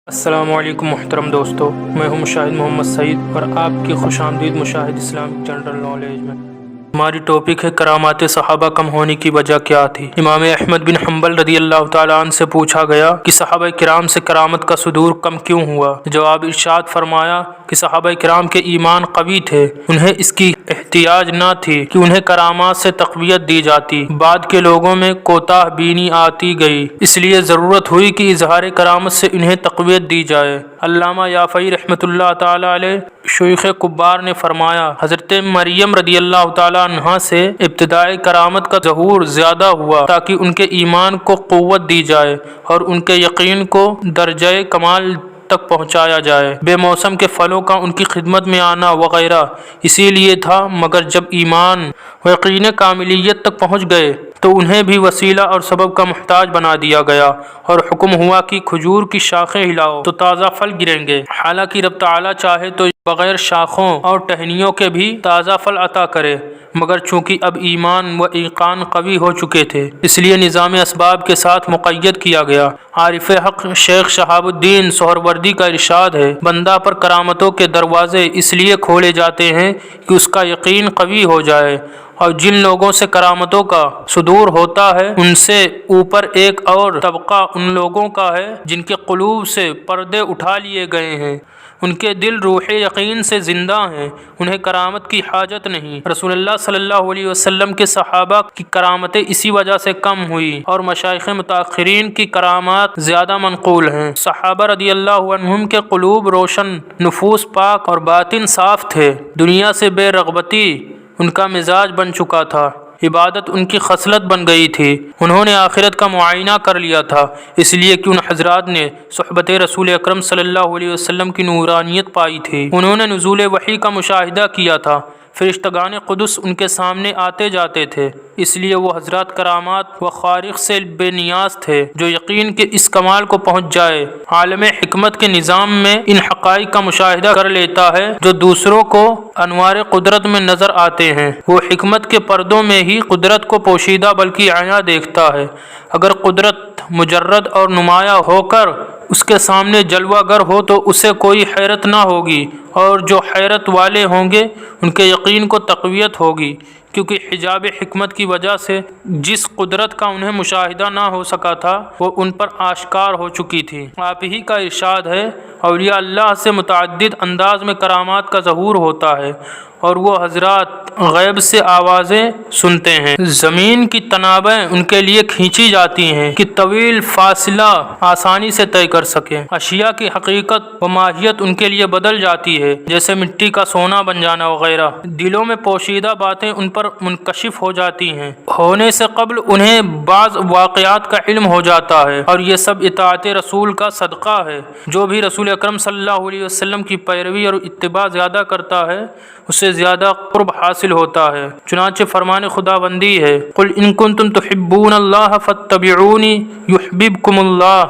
السلام علیکم محترم دوستو، میں ہوں مشاہد محمد سعید اور آپ کی خوش آمدید مشاہد اسلامک جنرل نالج میں۔ ہماری ٹاپک ہے کرامات صحابہ کم ہونے کی وجہ کیا تھی۔ امام احمد بن حنبل رضی اللہ تعالیٰ عنہ سے پوچھا گیا کہ صحابہ کرام سے کرامت کا صدور کم کیوں ہوا؟ جواب ارشاد فرمایا کہ صحابہ کرام کے ایمان قوی تھے، انہیں اس کی احتیاج نہ تھی کہ انہیں کرامات سے تقویت دی جاتی۔ بعد کے لوگوں میں کوتاہ بینی آتی گئی، اس لیے ضرورت ہوئی کہ اظہار کرامت سے انہیں تقویت دی جائے۔ علامہ یافعی رحمۃ اللہ تعالیٰ علیہ شیخ کبار نے فرمایا، حضرت مریم رضی اللہ تعالیٰ عنہا سے ابتدائی کرامت کا ظہور زیادہ ہوا تاکہ ان کے ایمان کو قوت دی جائے اور ان کے یقین کو درجہ کمال تک پہنچایا جائے۔ بے موسم کے پھلوں کا ان کی خدمت میں آنا وغیرہ اسی لیے تھا، مگر جب ایمان و یقین کاملیت تک پہنچ گئے تو انہیں بھی وسیلہ اور سبب کا محتاج بنا دیا گیا اور حکم ہوا کہ کھجور کی شاخیں ہلاؤ تو تازہ پھل گریں گے، حالانکہ رب تعالیٰ چاہے تو بغیر شاخوں اور ٹہنیوں کے بھی تازہ پھل عطا کرے، مگر چونکہ اب ایمان و ایقان قوی ہو چکے تھے اس لیے نظام اسباب کے ساتھ مقید کیا گیا۔ عارف حق شیخ شہاب الدین سہروردی کا ارشاد ہے، بندہ پر کرامتوں کے دروازے اس لیے کھولے جاتے ہیں کہ اس کا یقین قوی ہو جائے، اور جن لوگوں سے کرامتوں کا صدور ہوتا ہے ان سے اوپر ایک اور طبقہ ان لوگوں کا ہے جن کے قلوب سے پردے اٹھا لیے گئے ہیں، ان کے دل روح یقین سے زندہ ہیں، انہیں کرامت کی حاجت نہیں۔ رسول اللہ صلی اللہ علیہ وسلم کے صحابہ کی کرامتیں اسی وجہ سے کم ہوئی اور مشائخ متاخرین کی کرامات زیادہ منقول ہیں۔ صحابہ رضی اللہ عنہم کے قلوب روشن، نفوس پاک اور باطن صاف تھے، دنیا سے بے رغبتی ان کا مزاج بن چکا تھا، عبادت ان کی خصلت بن گئی تھی، انہوں نے آخرت کا معائنہ کر لیا تھا، اس لیے کہ ان حضرات نے صحبت رسول اکرم صلی اللہ علیہ وسلم کی نورانیت پائی تھی، انہوں نے نزول وحی کا مشاہدہ کیا تھا، فرشتگان قدس ان کے سامنے آتے جاتے تھے، اس لیے وہ حضرات کرامات و خوارق سے بے نیاز تھے۔ جو یقین کے اس کمال کو پہنچ جائے، عالم حکمت کے نظام میں ان حقائق کا مشاہدہ کر لیتا ہے جو دوسروں کو انوار قدرت میں نظر آتے ہیں، وہ حکمت کے پردوں میں ہی قدرت کو پوشیدہ بلکہ عیاں دیکھتا ہے۔ اگر قدرت مجرد اور نمایاں ہو کر اس کے سامنے جلوہ گر ہو تو اسے کوئی حیرت نہ ہوگی، اور جو حیرت والے ہوں گے ان کے یقین کو تقویت ہوگی، کیونکہ حجاب حکمت کی وجہ سے جس قدرت کا انہیں مشاہدہ نہ ہو سکا تھا وہ ان پر آشکار ہو چکی تھی۔ آپ ہی کا ارشاد ہے، اولیاء اللہ سے متعدد انداز میں کرامات کا ظہور ہوتا ہے اور وہ حضرات غیب سے آوازیں سنتے ہیں، زمین کی تنابیں ان کے لیے کھینچی جاتی ہیں کہ طویل فاصلہ آسانی سے طے کر سکیں، اشیاء کی حقیقت و ماہیت ان کے لیے بدل جاتی ہے، جیسے مٹی کا سونا بن جانا وغیرہ، دلوں میں پوشیدہ باتیں ان پر منکشف ہو جاتی ہیں، ہونے سے قبل انہیں بعض واقعات کا علم ہو جاتا ہے، اور یہ سب اطاعت رسول کا صدقہ ہے۔ جو بھی رسول اکرم صلی اللہ علیہ وسلم کی پیروی اور اتباع زیادہ کرتا ہے اسے زیادہ قرب حاصل ہوتا ہے، چنانچہ فرمان خداوندی ہے، قل ان کنتم تحبون اللہ فاتبعونی یحببکم اللہ،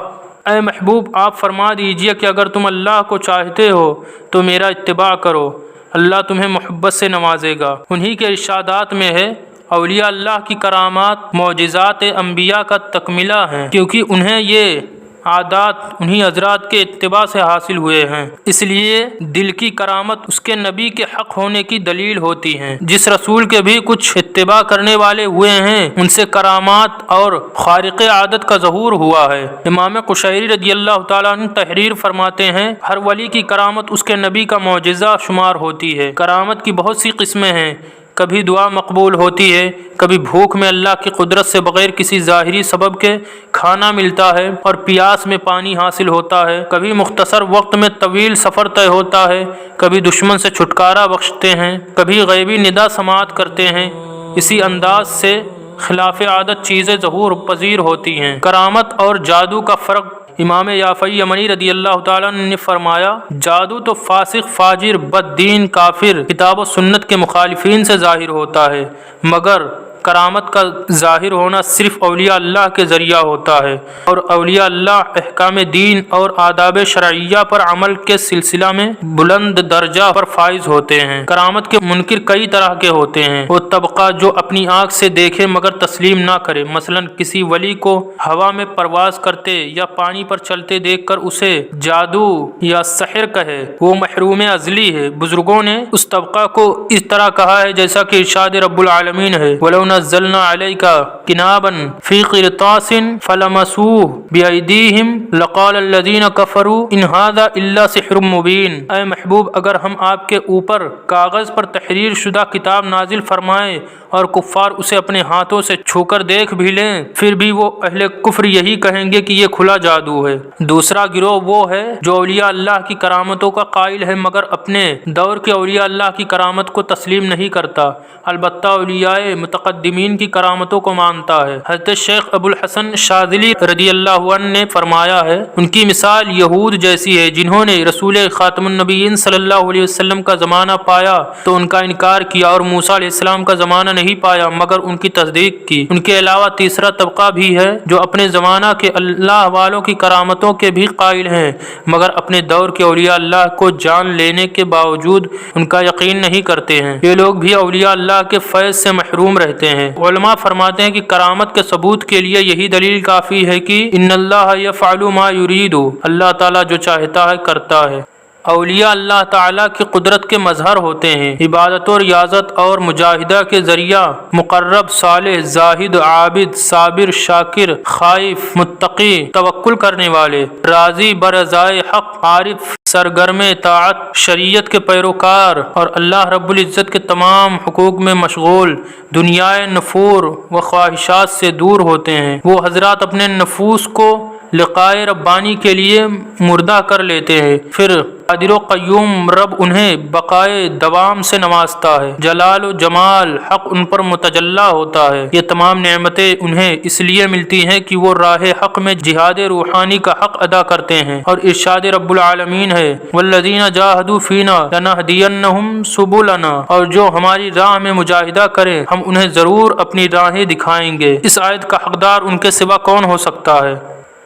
اے محبوب آپ فرما دیجئے کہ اگر تم اللہ کو چاہتے ہو تو میرا اتباع کرو، اللہ تمہیں محبت سے نوازے گا۔ انہی کے ارشادات میں ہے، اولیاء اللہ کی کرامات معجزات انبیاء کا تکملہ ہیں، کیونکہ انہیں یہ عادات انہی حضرات کے اتباع سے حاصل ہوئے ہیں، اس لیے دل کی کرامت اس کے نبی کے حق ہونے کی دلیل ہوتی ہیں۔ جس رسول کے بھی کچھ اتباع کرنے والے ہوئے ہیں ان سے کرامات اور خارق عادت کا ظہور ہوا ہے۔ امام قشیری رضی اللہ تعالیٰ عنہ تحریر فرماتے ہیں، ہر ولی کی کرامت اس کے نبی کا معجزہ شمار ہوتی ہے۔ کرامت کی بہت سی قسمیں ہیں، کبھی دعا مقبول ہوتی ہے، کبھی بھوک میں اللہ کی قدرت سے بغیر کسی ظاہری سبب کے کھانا ملتا ہے اور پیاس میں پانی حاصل ہوتا ہے، کبھی مختصر وقت میں طویل سفر طے ہوتا ہے، کبھی دشمن سے چھٹکارا بخشتے ہیں، کبھی غیبی ندا سماعت کرتے ہیں۔ اسی انداز سے خلاف عادت چیزیں ظہور پذیر ہوتی ہیں۔ کرامت اور جادو کا فرق، امام یافعی یمنی رضی اللہ تعالیٰ نے فرمایا، جادو تو فاسق، فاجر، بد دین، کافر، کتاب و سنت کے مخالفین سے ظاہر ہوتا ہے، مگر کرامت کا ظاہر ہونا صرف اولیاء اللہ کے ذریعہ ہوتا ہے، اور اولیاء اللہ احکام دین اور آداب شرعیہ پر عمل کے سلسلہ میں بلند درجہ پر فائز ہوتے ہیں۔ کرامت کے منکر کئی طرح کے ہوتے ہیں۔ وہ طبقہ جو اپنی آنکھ سے دیکھے مگر تسلیم نہ کرے، مثلا کسی ولی کو ہوا میں پرواز کرتے یا پانی پر چلتے دیکھ کر اسے جادو یا سحر کہے، وہ محروم ازلی ہے۔ بزرگوں نے اس طبقہ کو اس طرح کہا ہے جیسا کہ ارشاد رب العالمین ہے، وَلَوْ نَزَّلْنَا عَلَيْكَ كِتَابًا فِي قِرْطَاسٍ فَلَمَسُوهُ بِأَيْدِيهِمْ لَقَالَ الَّذِينَ كَفَرُوا إِنْ هَذَا إِلَّا سِحْرٌ مُبِينٌ۔ اے محبوب، اگر ہم آپ کے اوپر کاغذ پر تحریر شدہ کتاب نازل فرمائیں اور کفار اسے اپنے ہاتھوں سے چھو کر دیکھ بھی لیں، پھر بھی وہ اہل کفر یہی کہیں گے کہ یہ کھلا جادو ہے۔ دوسرا گروہ وہ ہے جو اولیاء اللہ کی کرامتوں کا قائل ہے مگر اپنے دور کے اولیاء اللہ کی کرامت کو تسلیم نہیں کرتا، البتہ اولیاء متقدمین کی کرامتوں کو مانتا ہے۔ حضرت شیخ ابو الحسن شاذلی رضی اللہ عنہ نے فرمایا ہے، ان کی مثال یہود جیسی ہے جنہوں نے رسول خاتم النبیین صلی اللہ علیہ وسلم کا زمانہ پایا تو ان کا انکار کیا، اور موسیٰ علیہ السلام کا زمانہ نہیں پایا مگر ان کی تصدیق کی۔ ان کے علاوہ تیسرا طبقہ بھی ہے جو اپنے زمانہ کے اللہ والوں کی کرامتوں کے بھی قائل ہیں مگر اپنے دور کے اولیاء اللہ کو جان لینے کے باوجود ان کا یقین نہیں کرتے ہیں۔ یہ لوگ بھی اولیاء اللہ کے فیض سے محروم رہتے ہیں۔ علماء فرماتے ہیں کہ کرامت کے ثبوت کے لیے یہی دلیل کافی ہے کہ ان اللہ یفعل ما یرید، اللہ تعالیٰ جو چاہتا ہے کرتا ہے۔ اولیاء اللہ تعالیٰ کی قدرت کے مظہر ہوتے ہیں، عبادت و ریاضت اور مجاہدہ کے ذریعہ مقرب، صالح، زاہد، عابد، صابر، شاکر، خائف، متقی، توکل کرنے والے، راضی برضائے حق، عارف، سرگرم طاعت، شریعت کے پیروکار اور اللہ رب العزت کے تمام حقوق میں مشغول، دنیائے نفور و خواہشات سے دور ہوتے ہیں۔ وہ حضرات اپنے نفوس کو لقائے ربانی کے لیے مردہ کر لیتے ہیں، پھر قادر و قیوم رب انہیں بقائے دوام سے نوازتا ہے، جلال و جمال حق ان پر متجلی ہوتا ہے۔ یہ تمام نعمتیں انہیں اس لیے ملتی ہیں کہ وہ راہ حق میں جہاد روحانی کا حق ادا کرتے ہیں، اور ارشاد رب العالمین ہے، والذین جاہدوا فینا لنہدینہم سبلنا، اور جو ہماری راہ میں مجاہدہ کریں ہم انہیں ضرور اپنی راہیں دکھائیں گے۔ اس آیت کا حقدار ان کے سوا کون ہو سکتا ہے؟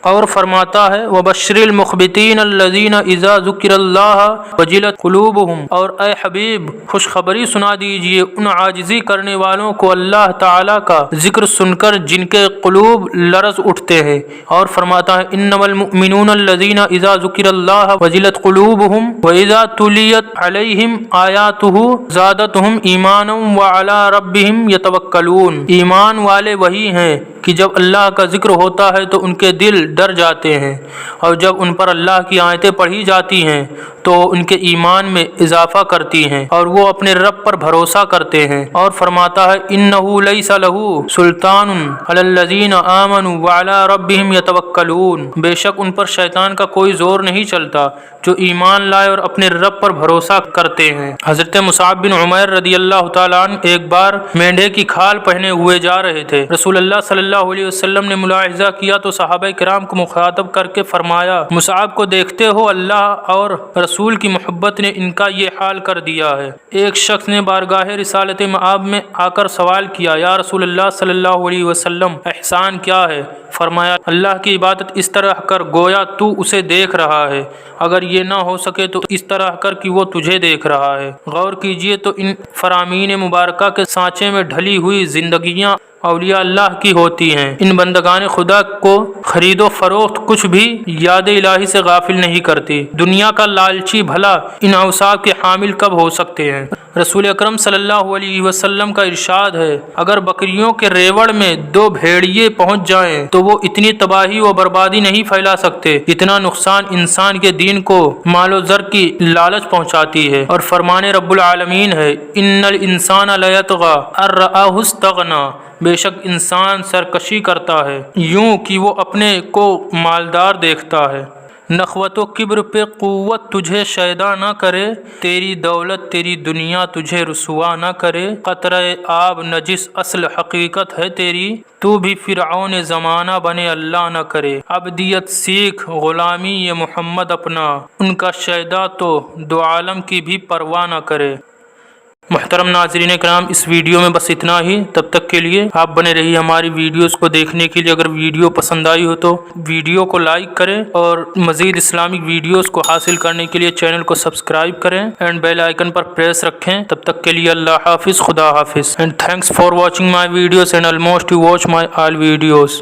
اور فرماتا ہے وَبَشِّرِ الْمُخْبِتِينَ الَّذِينَ إِذَا ذُكِرَ اللَّهُ وَجِلَتْ قُلُوبُهُمْ، اور اے حبیب خوشخبری سنا دیجئے ان عاجزی کرنے والوں کو اللہ تعالیٰ کا ذکر سن کر جن کے قلوب لرز اٹھتے ہیں۔ اور فرماتا ہے إِنَّمَا الْمُؤْمِنُونَ الَّذِينَ إِذَا ذُكِرَ اللَّهُ وَجِلَتْ قُلُوبُهُمْ وَإِذَا تُلِيَتْ عَلَيْهِمْ آيَاتُهُ زَادَتْهُمْ إِيمَانًا وَعَلَى رَبِّهِمْ يَتَوَكَّلُونَ۔ ایمان والے وہی ہیں کہ جب اللہ کا ذکر ہوتا ہے تو ان کے دل ڈر جاتے ہیں، اور جب ان پر اللہ کی آیتیں پڑھی جاتی ہیں تو ان کے ایمان میں اضافہ کرتی ہیں اور وہ اپنے رب پر بھروسہ کرتے ہیں۔ اور فرماتا ہے إِنَّهُ لَيْسَ لَهُ سُلْطَانٌ عَلَى الَّذِينَ آمَنُوا وَعَلَى رَبِّهِمْ يَتَوَكَّلُونَ، بے شک ان پر شیطان کا کوئی زور نہیں چلتا جو ایمان لائے اور اپنے رب پر بھروسہ کرتے ہیں۔ حضرت مصعب بن عمیر رضی اللہ تعالیٰ عنہ ایک بار مینڈھے کی کھال پہنے ہوئے جا رہے تھے۔ رسول اللہ صلی اللہ علیہ وسلم نے ملاحظہ کیا تو صحابہ کرام کو مخاطب کر کے فرمایا، مصعب کو دیکھتے ہو اللہ اور رسول کی محبت نے ان کا یہ حال کر دیا ہے۔ ایک شخص نے بارگاہ رسالت مآب میں آ کر سوال کیا، یا رسول اللہ صلی اللہ علیہ وسلم احسان کیا ہے؟ فرمایا، اللہ کی عبادت اس طرح کر گویا تو اسے دیکھ رہا ہے، اگر یہ نہ ہو سکے تو اس طرح کر کہ وہ تجھے دیکھ رہا ہے۔ غور کیجئے تو ان فرامین مبارکہ کے سانچے میں ڈھلی ہوئی زندگیاں اولیاء اللہ کی ہوتی ہیں۔ ان بندگان خدا کو خرید و فروخت کچھ بھی یاد الہی سے غافل نہیں کرتی۔ دنیا کا لالچی بھلا ان اوصاف کے حامل کب ہو سکتے ہیں؟ رسول اکرم صلی اللہ علیہ وسلم کا ارشاد ہے، اگر بکریوں کے ریوڑ میں 2 بھیڑیے پہنچ جائیں تو وہ اتنی تباہی و بربادی نہیں پھیلا سکتے جتنا نقصان انسان کے دین کو مال و زر کی لالچ پہنچاتی ہے۔ اور فرمان رب العالمین ہے، ان الانسان لیطغی ان رآہ استغنی، بے شک انسان سرکشی کرتا ہے یوں کہ وہ اپنے کو مالدار دیکھتا ہے۔ نخوت و کبر پہ قوت تجھے شیدا نہ کرے، تیری دولت تیری دنیا تجھے رسوا نہ کرے، قطرہ آب نجس اصل حقیقت ہے تیری، تو بھی فرعون زمانہ بنے اللہ نہ کرے، عبدیت سیکھ غلامی یہ محمد اپنا، ان کا شیدا تو دو عالم کی بھی پرواہ نہ کرے۔ محترم ناظرین کرام، اس ویڈیو میں بس اتنا ہی. تب تک کے لیے آپ بنے رہیے ہماری ویڈیوز کو دیکھنے کے لیے. اگر ویڈیو پسند آئی ہو تو ویڈیو کو لائک کریں اور مزید اسلامک ویڈیوز کو حاصل کرنے کے لیے چینل کو سبسکرائب کریں اینڈ بیل آئیکن پر پریس رکھیں. تب تک کے لیے اللہ حافظ، خدا حافظ. And thanks for watching my videos and almost you watch my all videos.